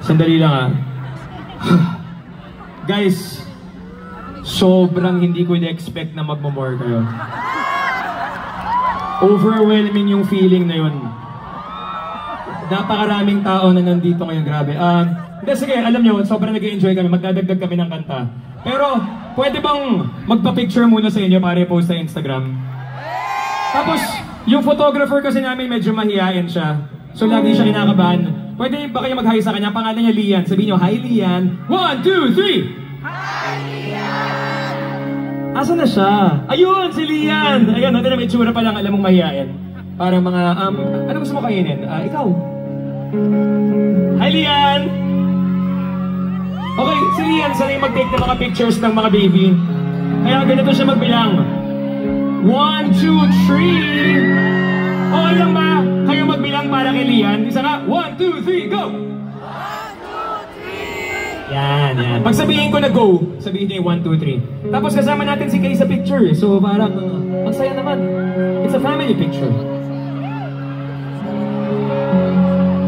Sandali lang Guys, sobrang hindi ko in-expect na magmamore kayo. Overwhelming yung feeling na yun. Napakaraming tao na nandito ngayon, grabe. Hindi, sige, alam nyo, sobrang nag-enjoy kami, magdadagdag kami ng kanta. Pero, pwede bang magpa-picture muna sa inyo para i-post sa Instagram? Tapos, yung photographer kasi namin medyo mahihain siya. So, lagi siya kinakabahan. Pwede ba kayo mag-hi sa kanya? Pangalan niya Lian. Sabihin nyo, hi Lian. 1, 2, 3! Hi Lian! Asa na siya? Ayun, si Lian! Ayun, natin na may tsura pa lang, alam mong mahihain. Para mga, ano gusto mo kainin? Ikaw? Hi Lian! Okay, si Lian, sanay mag-take ng mga pictures ng mga baby. Kaya ganito siya magbilang. 1, 2, 3! Okay lang ba? Kayo magbilang para kay Lian. Isa ka, 1, 2, 3, go! 1, 2, 3! Yan, yan. Pag sabihin ko na go, sabihin niyo 1, 2, 3. Tapos kasama natin si Kay sa picture. So parang, ang saya naman. It's a family picture.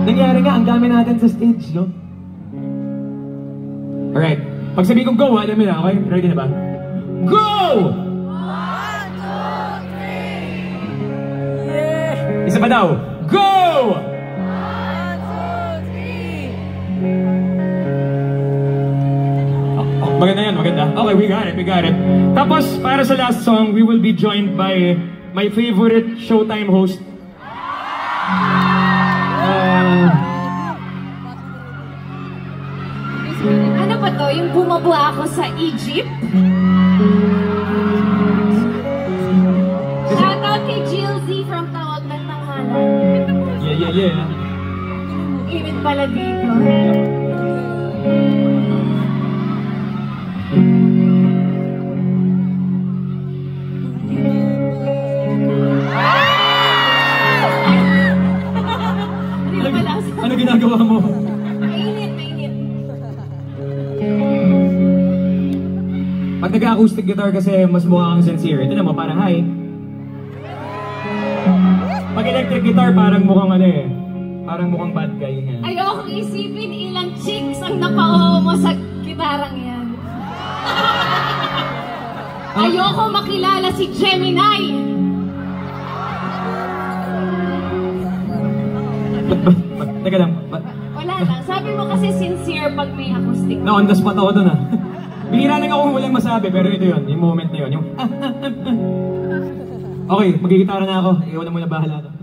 Nangyari nga, ang dami natin sa stage, no? Alright. Pag sabihin kong go, alam mo na, okay? Ready na ba? Go! Isa pa daw. Go! 1, 2, 3. Maganda yan, maganda. Okay, we got it. Tapos, para sa last song, we will be joined by my favorite Showtime host. Ano ba to? Yung bumaba ako sa Egypt? Shoutout kay Jill Z from Tawag ng Tanghalan. Yeah. Init pala dito. Ano ginagawa mo? Mainit. Pag nag-acoustic guitar kasi mas mukha kang sincere. Ito naman, parang hi. Pag electric guitar, parang mukhang ano eh. Parang mukhang bad guy nga. Ayokong isipin ilang chicks ang napao mo sa gitarang yan. Ayoko makilala si Gemini. Teka lang. Wala lang. Sabi mo kasi sincere pag may acoustic. On the spot ako dun ah. Bihira lang ako walang masabi, pero ito yun, yung moment na yun. Yung okay, magigitara na ako. Ikaw na muna bahala to.